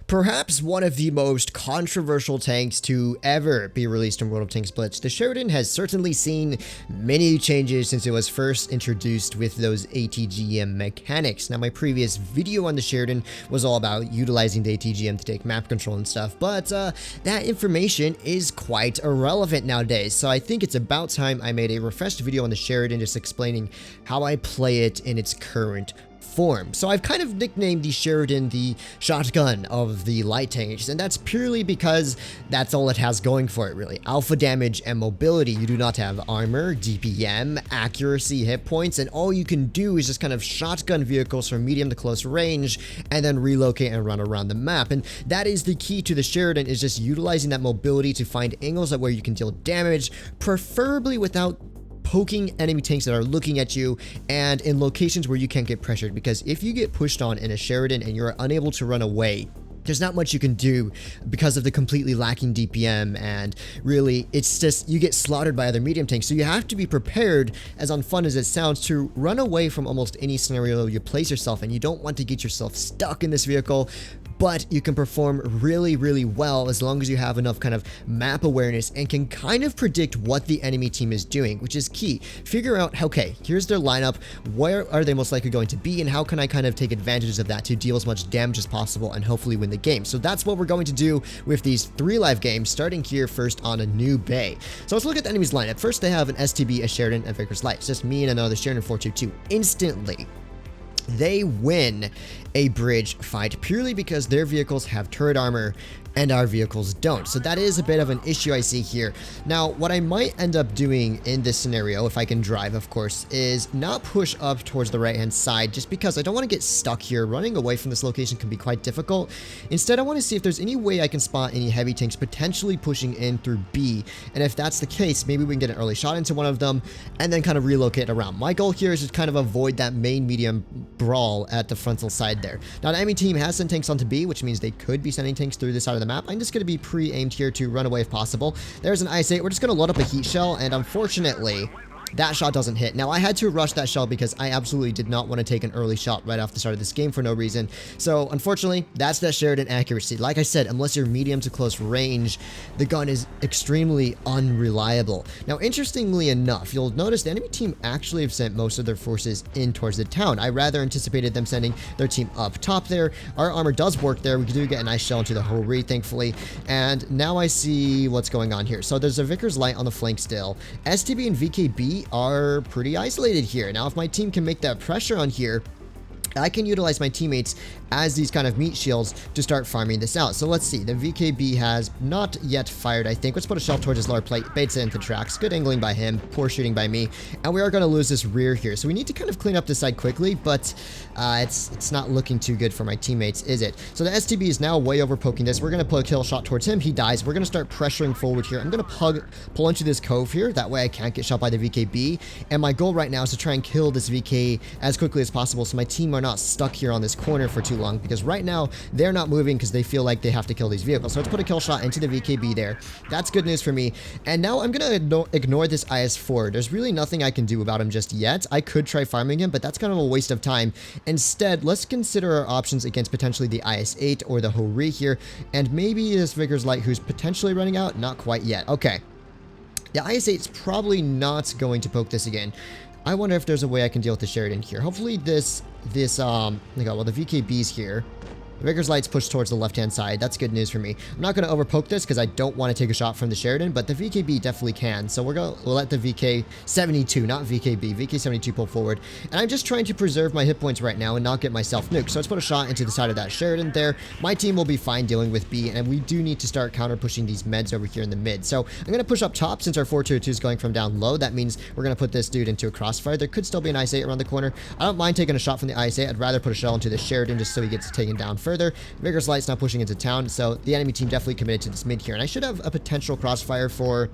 Perhaps one of the most controversial tanks to ever be released in World of Tanks Blitz, the Sheridan has certainly seen many changes since it was first introduced with those ATGM mechanics. Now, my previous video on the Sheridan was all about utilizing the ATGM to take map control and stuff, but that information is quite irrelevant nowadays, so I think it's about time I made a refreshed video on the Sheridan just explaining how I play it in its current form. So I've kind of nicknamed the Sheridan the shotgun of the light tanks, and that's purely because that's all it has going for it, really. Alpha damage and mobility. You do not have armor, DPM, accuracy, hit points, and all you can do is just kind of shotgun vehicles from medium to close range and then relocate and run around the map. And that is the key to the Sheridan, is just utilizing that mobility to find angles where you can deal damage, preferably without poking enemy tanks that are looking at you, and in locations where you can't get pressured, because if you get pushed on in a Sheridan and you're unable to run away, there's not much you can do because of the completely lacking DPM, and really it's just you get slaughtered by other medium tanks. So you have to be prepared, as unfun as it sounds, to run away from almost any scenario you place yourself in. You don't want to get yourself stuck in this vehicle, but you can perform really well as long as you have enough kind of map awareness and can kind of predict what the enemy team is doing, which is key. Figure out, okay, here's their lineup, where are they most likely going to be, and how can I kind of take advantage of that to deal as much damage as possible and hopefully win the game. So that's what we're going to do with these 3 live games, starting here first on a new bay. So let's look at the enemy's lineup. First, they have an STB, a Sheridan, and Vickers Light. It's just me and another Sheridan 422. Instantly, they win a bridge fight purely because their vehicles have turret armor and our vehicles don't. So that is a bit of an issue I see here. Now, what I might end up doing in this scenario, if I can drive, of course, is not push up towards the right-hand side, just because I don't want to get stuck here. Running away from this location can be quite difficult. Instead, I want to see if there's any way I can spot any heavy tanks potentially pushing in through B. And if that's the case, maybe we can get an early shot into one of them and then kind of relocate around. My goal here is to kind of avoid that main medium brawl at the frontal side there. Now, the enemy team has sent tanks onto B, which means they could be sending tanks through this side of the map. I'm just going to be pre-aimed here to run away if possible. There's an IS-8. We're just going to load up a heat shell, and unfortunately, that shot doesn't hit. Now, I had to rush that shell because I absolutely did not want to take an early shot right off the start of this game for no reason. So, unfortunately, that's that Sheridan accuracy. Like I said, unless you're medium to close range, the gun is extremely unreliable. Now, interestingly enough, you'll notice the enemy team actually have sent most of their forces in towards the town. I rather anticipated them sending their team up top there. Our armor does work there. We do get a nice shell into the Hori, thankfully. And now I see what's going on here. So, there's a Vickers Light on the flank still. STB and VKB are pretty isolated here. Now, if my team can make that pressure on here, I can utilize my teammates as these kind of meat shields to start farming this out. So let's see. The VKB has not yet fired, I think. Let's put a shell towards his lower plate. Baits it into tracks. Good angling by him. Poor shooting by me. And we are going to lose this rear here. So we need to kind of clean up this side quickly, but it's not looking too good for my teammates, is it? So the STB is now way over poking this. We're going to put a kill shot towards him. He dies. We're going to start pressuring forward here. I'm going to pull into this cove here. That way I can't get shot by the VKB. And my goal right now is to try and kill this VK as quickly as possible so my team are not stuck here on this corner for too long, because right now they're not moving because they feel like they have to kill these vehicles. So let's put a kill shot into the VKB there. That's good news for me. And now I'm gonna ignore this IS-4. There's really nothing I can do about him just yet. I could try farming him, but that's kind of a waste of time. Instead, let's consider our options against potentially the IS-8 or the Hori here, and maybe this Vickers Light who's potentially running out. Not quite yet. Okay. The IS-8 is probably not going to poke this again. I wonder if there's a way I can deal with the Sheridan here. Hopefully the VKB's here. The Vickers Light's pushed towards the left-hand side. That's good news for me. I'm not going to overpoke this because I don't want to take a shot from the Sheridan, but the VKB definitely can. So we'll let the VK-72, not VKB, VK-72 pull forward. And I'm just trying to preserve my hit points right now and not get myself nuked. So let's put a shot into the side of that Sheridan there. My team will be fine dealing with B, and we do need to start counter-pushing these meds over here in the mid. So I'm going to push up top since our 422 is going from down low. That means we're going to put this dude into a crossfire. There could still be an IS-8 around the corner. I don't mind taking a shot from the IS-8. I'd rather put a shell into the Sheridan just so he gets taken down further. Vickers Light's not pushing into town, so the enemy team definitely committed to this mid here. And I should have a potential crossfire for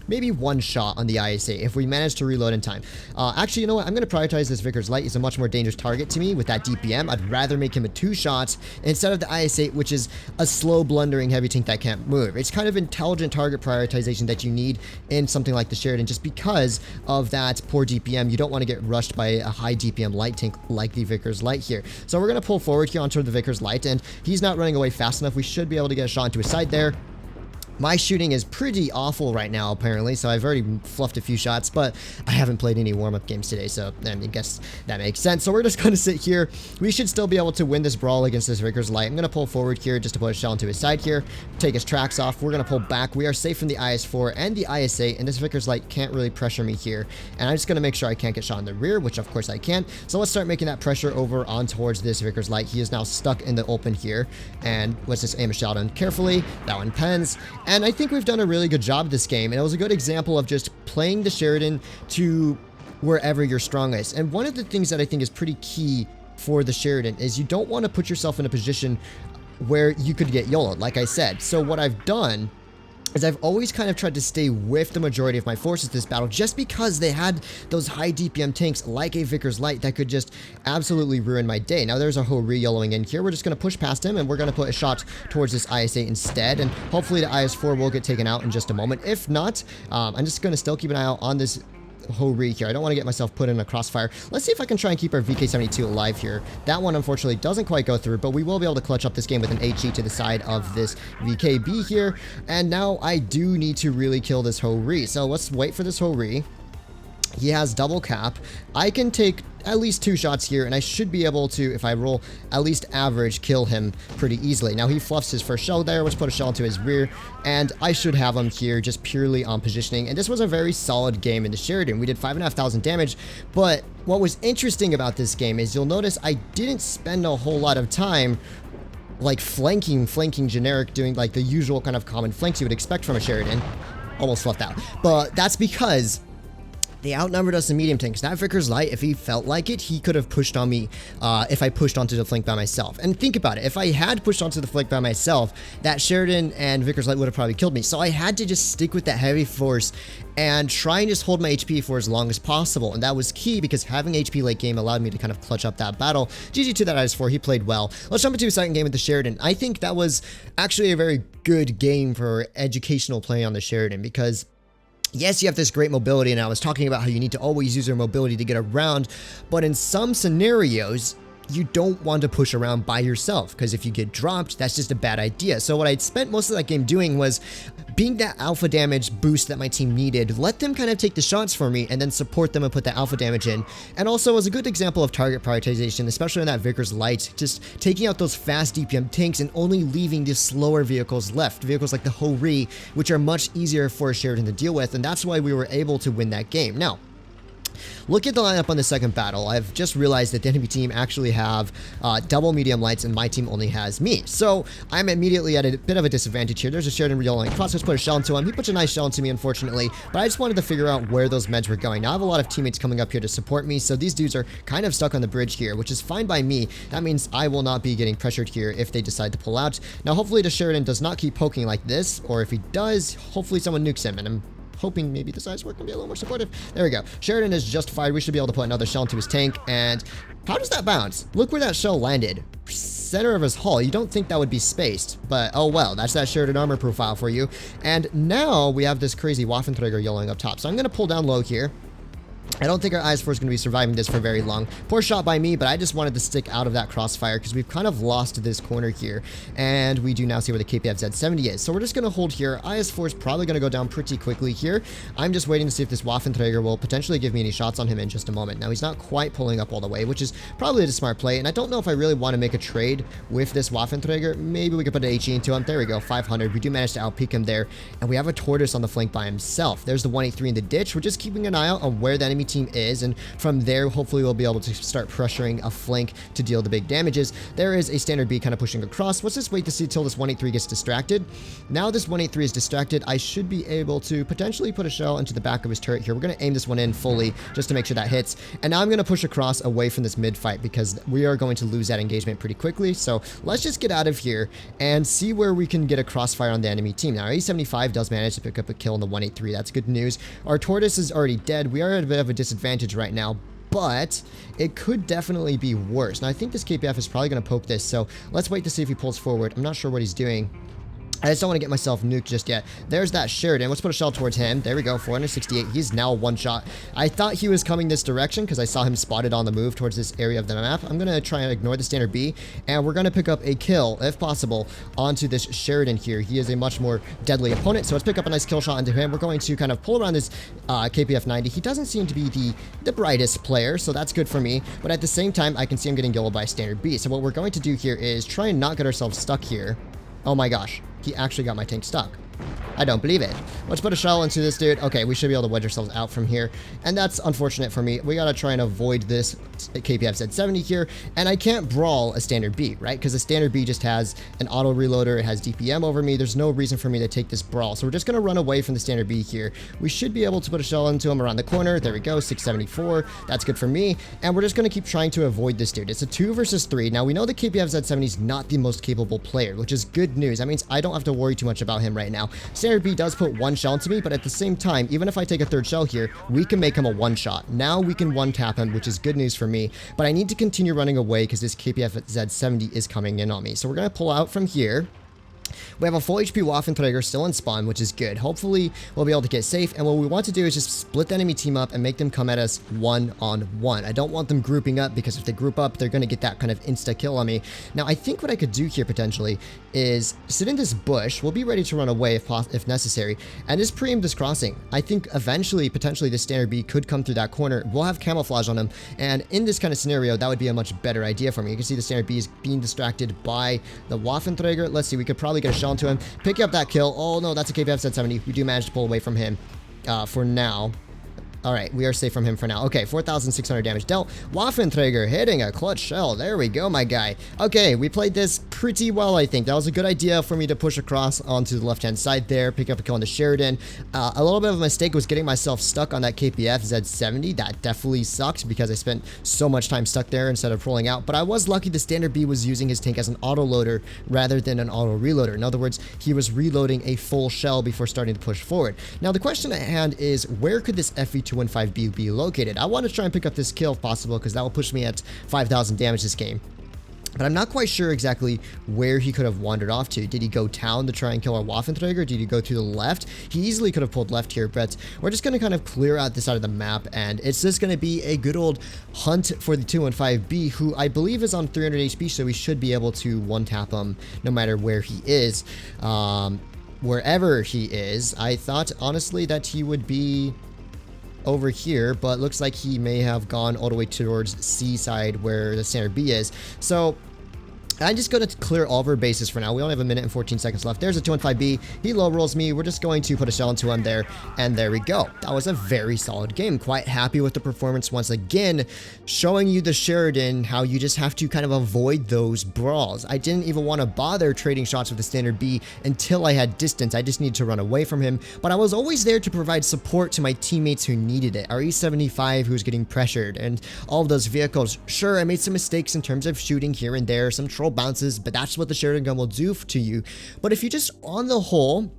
maybe one shot on the ISA if we manage to reload in time. Actually, you know what? I'm going to prioritize this Vickers Light. He's a much more dangerous target to me with that DPM. I'd rather make him a 2-shot instead of the IS-8, which is a slow, blundering heavy tank that can't move. It's kind of intelligent target prioritization that you need in something like the Sheridan just because of that poor DPM. You don't want to get rushed by a high DPM light tank like the Vickers Light here. So we're going to pull forward here onto the Vickers Light, and he's not running away fast enough. We should be able to get a shot into his side there. My shooting is pretty awful right now, apparently, so I've already fluffed a few shots, but I haven't played any warm-up games today, so I guess that makes sense. So we're just going to sit here. We should still be able to win this brawl against this Vickers Light. I'm going to pull forward here just to put a shell into his side here, take his tracks off. We're going to pull back. We are safe from the IS-4 and the IS-8, and this Vickers Light can't really pressure me here. And I'm just going to make sure I can't get shot in the rear, which of course I can. So let's start making that pressure over on towards this Vickers Light. He is now stuck in the open here, and let's just aim a shot on carefully. That one pens, and I think we've done a really good job this game, and it was a good example of just playing the Sheridan to wherever you're strongest. And one of the things that I think is pretty key for the Sheridan is you don't want to put yourself in a position where you could get YOLO'd, like I said. So what I've done is I've always kind of tried to stay with the majority of my forces this battle just because they had those high DPM tanks like a Vickers Light that could just absolutely ruin my day. Now there's a Ho-Ri YOLOing in here. We're just going to push past him and we're going to put a shot towards this IS-8 instead, and hopefully the IS-4 will get taken out in just a moment. If not, I'm just going to still keep an eye out on this Ho-Ri here. I don't want to get myself put in a crossfire. Let's see if I can try and keep our VK-72 alive here. That one unfortunately doesn't quite go through, but we will be able to clutch up this game with an HE to the side of this VKB here. And now I do need to really kill this Ho-Ri. So let's wait for this Ho-Ri. He has double cap. I can take at least 2 shots here, and I should be able to, if I roll at least average, kill him pretty easily. Now he fluffs his first shell there. Let's put a shell into his rear, and I should have him here just purely on positioning. And this was a very solid game in the Sheridan. We did 5,500 damage, but what was interesting about this game is you'll notice I didn't spend a whole lot of time like flanking generic, doing like the usual kind of common flanks you would expect from a Sheridan. Almost fluffed out, but that's because they outnumbered us in medium tanks. That Vickers Light, if he felt like it, he could have pushed on me if I pushed onto the flank by myself. And think about it. If I had pushed onto the flank by myself, that Sheridan and Vickers Light would have probably killed me. So I had to just stick with that heavy force and try and just hold my HP for as long as possible. And that was key because having HP late game allowed me to kind of clutch up that battle. GG to that IS-4. He played well. Let's jump into a second game with the Sheridan. I think that was actually a very good game for educational play on the Sheridan because yes, you have this great mobility, and I was talking about how you need to always use your mobility to get around, but in some scenarios, you don't want to push around by yourself, because if you get dropped, that's just a bad idea. So what I'd spent most of that game doing was being that alpha damage boost that my team needed, let them kind of take the shots for me, and then support them and put the alpha damage in. And also as a good example of target prioritization, especially in that Vickers Light, just taking out those fast DPM tanks and only leaving the slower vehicles left, vehicles like the Ho-Ri, which are much easier for a Sheridan to deal with, and that's why we were able to win that game. Now, look at the lineup on the second battle. I've just realized that the enemy team actually have double medium lights and my team only has me. So I'm immediately at a bit of a disadvantage here. There's a Sheridan YOLOing across. Let's put a shell into him. He puts a nice shell into me, unfortunately, but I just wanted to figure out where those meds were going. Now I have a lot of teammates coming up here to support me, so these dudes are kind of stuck on the bridge here, which is fine by me. That means I will not be getting pressured here if they decide to pull out. Now hopefully the Sheridan does not keep poking like this, or if he does, hopefully someone nukes him, and I'm hoping maybe this IS-4 can be a little more supportive. There we go. Sheridan is justified. We should be able to put another shell into his tank. And how does that bounce? Look where that shell landed. Center of his hull. You don't think that would be spaced, but oh well. That's that Sheridan armor profile for you. And now we have this crazy Waffenträger YOLOing up top. So I'm going to pull down low here. I don't think our IS-4 is going to be surviving this for very long. Poor shot by me, but I just wanted to stick out of that crossfire because we've kind of lost this corner here. And we do now see where the KPF Z70 is. So we're just going to hold here. IS-4 is probably going to go down pretty quickly here. I'm just waiting to see if this Waffenträger will potentially give me any shots on him in just a moment. Now, he's not quite pulling up all the way, which is probably a smart play. And I don't know if I really want to make a trade with this Waffenträger. Maybe we could put an HE into him. There we go, 500. We do manage to outpeak him there. And we have a Tortoise on the flank by himself. There's the 183 in the ditch. We're just keeping an eye out on where the enemy enemy team is, and from there, hopefully we'll be able to start pressuring a flank to deal the big damages. There is a standard B kind of pushing across. Let's just wait to see till this 183 gets distracted. Now this 183 is distracted, I should be able to potentially put a shell into the back of his turret here. We're going to aim this one in fully just to make sure that hits. And now I'm going to push across away from this mid fight because we are going to lose that engagement pretty quickly. So let's just get out of here and see where we can get a crossfire on the enemy team. Now, A75 does manage to pick up a kill on the 183. That's good news. Our tortoise is already dead. We are at a bit of a disadvantage right now, but it could definitely be worse. Now, I think this KPF is probably going to poke this, so let's wait to see if he pulls forward. I'm not sure what he's doing. I just don't want to get myself nuked just yet. There's that Sheridan. Let's put a shell towards him. There we go, 468. He's now one shot. I thought he was coming this direction because I saw him spotted on the move towards this area of the map. I'm going to try and ignore the standard B, and we're going to pick up a kill, if possible, onto this Sheridan here. He is a much more deadly opponent, so let's pick up a nice kill shot into him. We're going to kind of pull around this KPF 90. He doesn't seem to be the brightest player, so that's good for me, but at the same time, I can see him getting killed by standard B. So what we're going to do here is try and not get ourselves stuck here. Oh my gosh. He actually got my tank stuck. I don't believe it. Let's put a shell into this dude. Okay, we should be able to wedge ourselves out from here. And that's unfortunate for me. We got to try and avoid this KPF Z70 here. And I can't brawl a standard B, right? Because the standard B just has an auto reloader. It has DPM over me. There's no reason for me to take this brawl. So we're just going to run away from the standard B here. We should be able to put a shell into him around the corner. There we go, 674. That's good for me. And we're just going to keep trying to avoid this dude. It's a 2 versus 3. Now, we know the KPF Z70 is not the most capable player, which is good news. That means I don't have to worry too much about him right now. Standard B does put one shell into me, but at the same time, even if I take a third shell here, we can make him a one shot. Now we can one tap him, which is good news for me, but I need to continue running away because this KPF Z70 is coming in on me. So we're going to pull out from here. We have a full HP Waffenträger still in spawn, which is good. Hopefully, we'll be able to get safe. And what we want to do is just split the enemy team up and make them come at us one-on-one. I don't want them grouping up because if they group up, they're going to get that kind of insta-kill on me. Now, I think what I could do here potentially is sit in this bush. We'll be ready to run away if necessary. And just preempt this crossing. I think eventually, potentially, this standard B could come through that corner. We'll have camouflage on him. And in this kind of scenario, that would be a much better idea for me. You can see the standard B is being distracted by the Waffenträger. Let's see, we could probably get a shell into him, pick up that kill. Oh no, that's a KPF Z70. We do manage to pull away from him for now. All right, we are safe from him for now. Okay, 4,600 damage dealt. Waffenträger hitting a clutch shell. There we go, my guy. Okay, we played this pretty well, I think. That was a good idea for me to push across onto the left-hand side there, pick up a kill on the Sheridan. A little bit of a mistake was getting myself stuck on that KPF Z70. That definitely sucked because I spent so much time stuck there instead of pulling out. But I was lucky the standard B was using his tank as an auto-loader rather than an auto-reloader. In other words, he was reloading a full shell before starting to push forward. Now, the question at hand is, where could this FV215B be located? I want to try and pick up this kill if possible because that will push me at 5,000 damage this game. But I'm not quite sure exactly where he could have wandered off to. Did he go town to try and kill our Waffenträger? Did he go to the left? He easily could have pulled left here, but we're just going to kind of clear out this side of the map, and it's just going to be a good old hunt for the 215B, who I believe is on 300 HP, so we should be able to one-tap him no matter where he is. Wherever he is, I thought, honestly, that he would be over here, but looks like he may have gone all the way towards C side where the standard B is. So I'm just going to clear all of our bases for now. We only have a minute and 14 seconds left. There's a 215B. He low rolls me. We're just going to put a shell into him there. And there we go. That was a very solid game. Quite happy with the performance once again. Showing you the Sheridan, how you just have to kind of avoid those brawls. I didn't even want to bother trading shots with the standard B until I had distance. I just needed to run away from him. But I was always there to provide support to my teammates who needed it. Our E75 who's getting pressured and all of those vehicles. Sure, I made some mistakes in terms of shooting here and there. Some troll bounces, but that's what the Sheridan gun will do to you. But if you just, on the whole,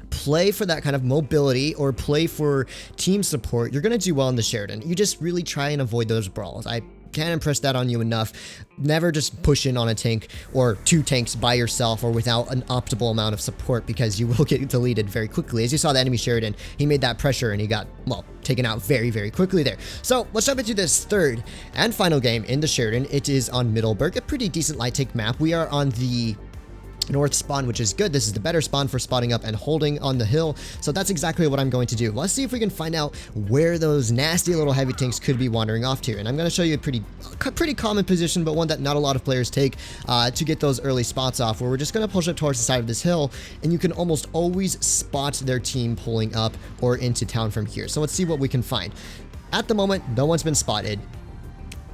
play for that kind of mobility or play for team support, you're going to do well in the Sheridan. You just really try and avoid those brawls. I can't impress that on you enough. Never just push in on a tank or two tanks by yourself or without an optimal amount of support, because you will get deleted very quickly. As you saw the enemy Sheridan, he made that pressure and he got, well, taken out very, very quickly there. So let's jump into this third and final game in the Sheridan. It is on Middleburg, a pretty decent light tank map. We are on the north spawn, which is good. This is the better spawn for spotting up and holding on the hill. So that's exactly what I'm going to do. Let's see if we can find out where those nasty little heavy tanks could be wandering off to. And I'm going to show you a pretty common position, but one that not a lot of players take to get those early spots off, where we're just going to push up towards the side of this hill, and you can almost always spot their team pulling up or into town from here. So let's see what we can find. At the moment, no one's been spotted.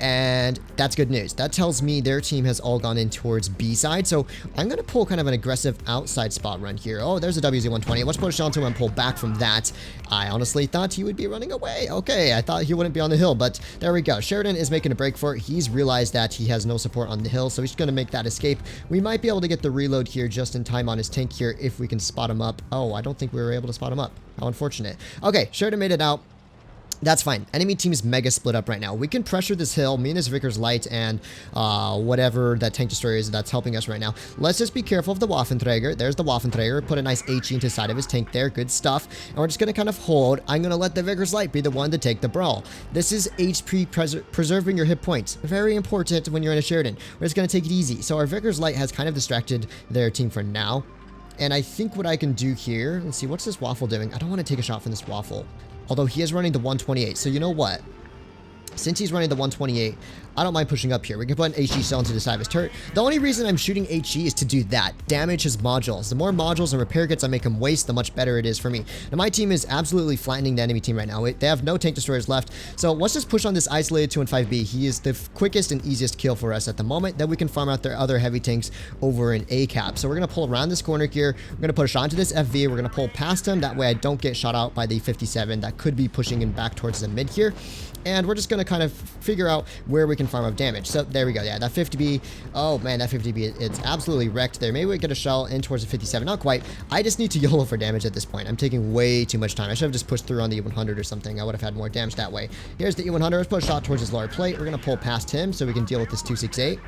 And that's good news. That tells me their team has all gone in towards B side. So I'm going to pull kind of an aggressive outside spot run here. Oh, there's a WZ-120. Let's push onto him and pull back from that. I honestly thought he would be running away. Okay, I thought he wouldn't be on the hill, but there we go. Sheridan is making a break for it. He's realized that he has no support on the hill, so he's going to make that escape. We might be able to get the reload here just in time on his tank here if we can spot him up. Oh, I don't think we were able to spot him up. How unfortunate. Okay, Sheridan made it out. That's fine. Enemy team is mega split up right now. We can pressure this hill. Me and his Vickers Light and whatever that tank destroyer is that's helping us right now. Let's just be careful of the Waffenträger. There's the Waffenträger. Put a nice HE into the side of his tank there. Good stuff. And we're just going to kind of hold. I'm going to let the Vickers Light be the one to take the brawl. This is HP preserving your hit points. Very important when you're in a Sheridan. We're just going to take it easy. So our Vickers Light has kind of distracted their team for now. And I think what I can do here, let's see, what's this Waffle doing? I don't want to take a shot from this Waffle. Although he is running the 128. So you know what? Since he's running the 128, I don't mind pushing up here. We can put an HE cell into the side of his turret. The only reason I'm shooting HE is to do that. Damage his modules. The more modules and repair kits I make him waste, the much better it is for me. Now my team is absolutely flattening the enemy team right now. They have no tank destroyers left. So let's just push on this isolated 2 and 5B. He is the quickest and easiest kill for us at the moment. Then we can farm out their other heavy tanks over in A cap. So we're going to pull around this corner here. We're going to push onto this FV. We're going to pull past him. That way I don't get shot out by the 57 that could be pushing him back towards the mid here. And we're just going to kind of figure out where we can farm up damage. So there we go. Yeah, that 50B. Oh, man, that 50B, it's absolutely wrecked there. Maybe we get a shell in towards the 57. Not quite. I just need to YOLO for damage at this point. I'm taking way too much time. I should have just pushed through on the E100 or something. I would have had more damage that way. Here's the E100. Let's put a shot towards his lower plate. We're going to pull past him so we can deal with this 268.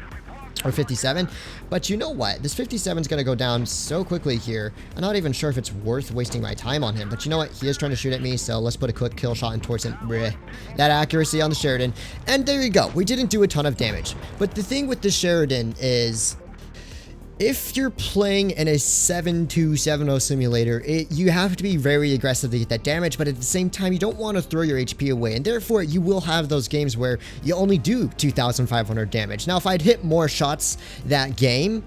Or 57. But you know what? This 57 is going to go down so quickly here. I'm not even sure if it's worth wasting my time on him. But you know what? He is trying to shoot at me. So let's put a quick kill shot in towards him. Bleh. That accuracy on the Sheridan. And there you go. We didn't do a ton of damage. But the thing with the Sheridan is, if you're playing in a 7-2-7-0 simulator, you have to be very aggressive to get that damage, but at the same time, you don't want to throw your HP away, and therefore, you will have those games where you only do 2,500 damage. Now, if I'd hit more shots that game,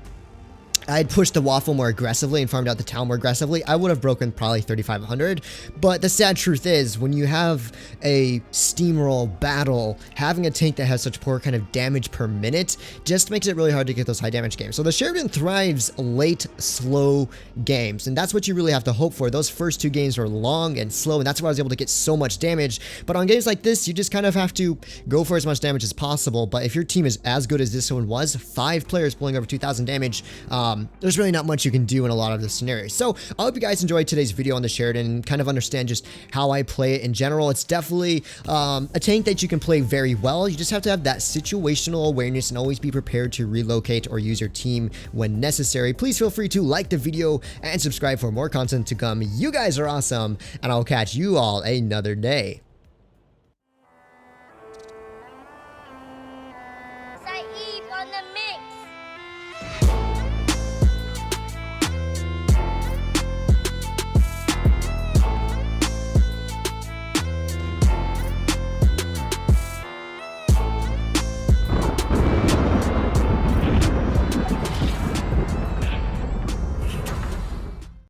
I'd pushed the Waffle more aggressively and farmed out the town more aggressively, I would have broken probably 3,500. But the sad truth is, when you have a steamroll battle, having a tank that has such poor kind of damage per minute just makes it really hard to get those high damage games. So the Sheridan thrives late, slow games, and that's what you really have to hope for. Those first 2 games are long and slow, and that's why I was able to get so much damage. But on games like this, you just kind of have to go for as much damage as possible. But if your team is as good as this one was, 5 players pulling over 2,000 damage, there's really not much you can do in a lot of the scenarios. So I hope you guys enjoyed today's video on the Sheridan and kind of understand just how I play it in general. It's definitely a tank that you can play very well. You just have to have that situational awareness and always be prepared to relocate or use your team when necessary. Please feel free to like the video and subscribe for more content to come. You guys are awesome, and I'll catch you all another day. Saeed on the mix.